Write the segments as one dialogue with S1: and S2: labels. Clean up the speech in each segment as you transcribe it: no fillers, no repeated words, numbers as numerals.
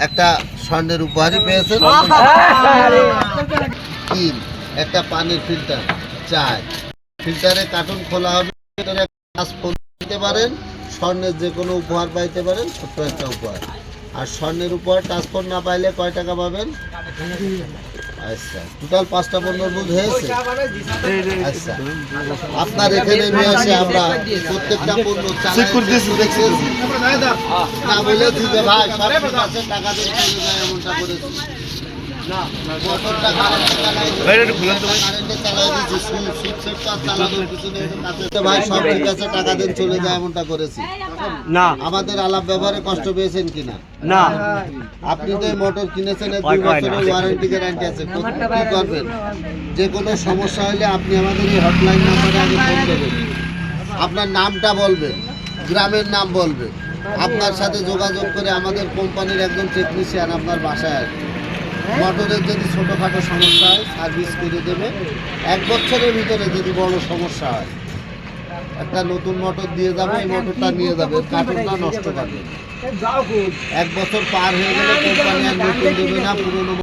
S1: একটা স্বর্ণের উপহারই পেয়েছেন, একটা পানির ফিল্টার, চাই ফিল্টারে কার্টুন খোলা হবে, দিতে পারেন, স্বর্ণের যে কোনো উপহার পাইতে পারেন, ছোট্ট একটা উপহার। আর স্বর্ণের উপহার ট্রান্সফার না পাইলে কয় টাকা পাবেন? আচ্ছা, টোটাল 5টা পণ্যর বুঝ হয়েছে। আচ্ছা, আপনার এখানে নিয়ে আসে আমরা প্রত্যেকটা পণ্য না বলেছি যে ভাই সব আছে, টাকা দিয়ে এমনটা করেছি। আমাদের আলাপ ব্যবহারে কষ্ট পেয়েছেন কিনা? না। আপনি তো মোটর কিনেছেন, 2 বছরের ওয়ারেন্টি গ্যারান্টি আছে। কি করবেন? যে কোনো সমস্যা হলে আপনি আমাদের এই হটলাইন নাম্বারে আগে ফোন দেবেন, আপনার নামটা বলবেন, গ্রামের নাম বলবেন, আপনার সাথে যোগাযোগ করে আমাদের কোম্পানির একজন টেকনিশিয়ান আপনার বাসায় আসবে। মোটরের যদি ছোটোখাটো সমস্যা হয় সার্ভিস করে দেবে। 1 বছরের ভিতরে যদি বড় সমস্যা হয় একটা নতুন মোটর দিয়ে যাবে, এই মোটরটা নিয়ে যাবে, কার্টুনটা নষ্ট করবে। 1 বছর পার হয়ে গেলে কোম্পানি আর নতুন দেবে না, পুরোনো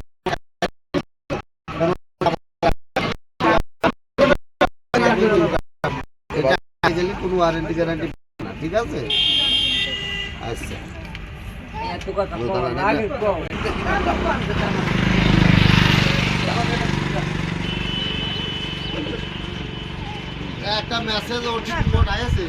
S1: গেলে কোনো ওয়ারেন্টি গ্যারান্টি না। ঠিক আছে? আচ্ছা, একটা মেসেজ ওটিপি কোড আছে।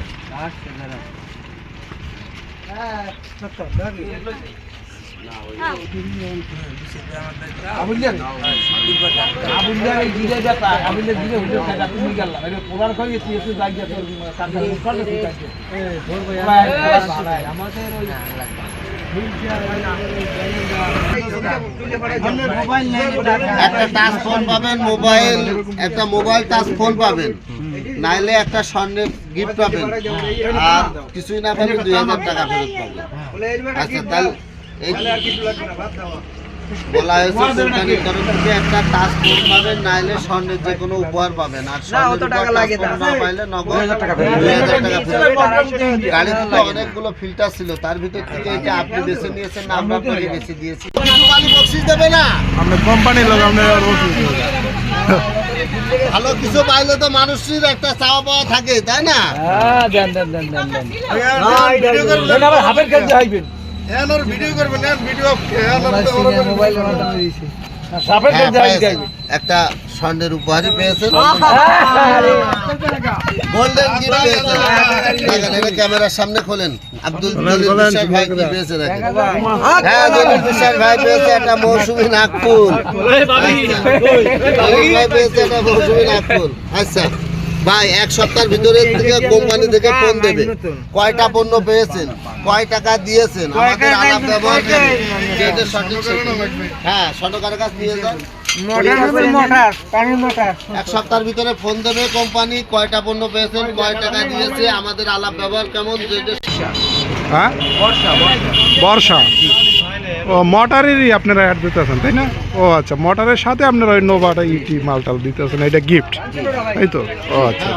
S1: একটা টাচ ফোন পাবেন, মোবাইল, একটা মোবাইল টাচ ফোন পাবেন, নাইলে একটা স্বর্ণের গিফট পাবেন, আর কিছুই না পাবেন 2000 টাকা ফেরত পাবেন। আচ্ছা, তাহলে বলা হয়েছে কোম্পানির তরফ থেকে একটা টাচ ফোন পাবেন, নাইলে স্বর্ণের যে কোনো উপহার পাবেন, আর স্বর্ণের না পাইলে নগদ 2000 টাকা ফেরত। গাড়িতে তো অনেকগুলো ফিল্টার ছিল, তার ভিতর থেকে এটা আপনি বেছে নিয়েছেন না আমরা আপনাকে বেছে দিয়েছি। বকশিশ দেবে না, আমরা কোম্পানির লোক, আমরা ভালো কিছু পাইলে তো মানুষের একটা চাওয়া পাওয়া থাকে, তাই না? একটা স্বর্ণের উপহারই পেয়েছেন, গোল্ডেন গিফট পেয়েছেন। ক্যামেরার সামনে খোলেন। আব্দুল বিশ্বাস ভাই কি পেয়েছে দেখেন। হ্যাঁ, বিশ্বাস ভাই পেয়েছে একটা মৌসুমী নাগফুল। ভাই পেয়েছে একটা মৌসুমী নাগফুল। আচ্ছা ভাই, 1 সপ্তাহের ভিতরে থেকে কোম্পানি থেকে ফোন দেবে, কয়টা পণ্য পেয়েছেন, কয় টাকা দিয়েছেন, আমাদের আলাপ ব্যবহার করবেন। হ্যাঁ, সরকারের কাছে নিয়ে যান। 1 সপ্তাহের ভিতরে ফোন দেবে কোম্পানি, কয়টা পণ্য পেয়েছেন, কয় টাকা দিয়েছে, আমাদের আলাপ ব্যবহার কেমন।
S2: বর্ষা, ও মোটরেরই আপনারা অ্যাড দিতেছেন তাই না? ও আচ্ছা, মোটরের সাথে আপনারা ওই নোভাটা ইটি মালটাল দিতেছেন, এটা গিফট, এই তো? ও আচ্ছা।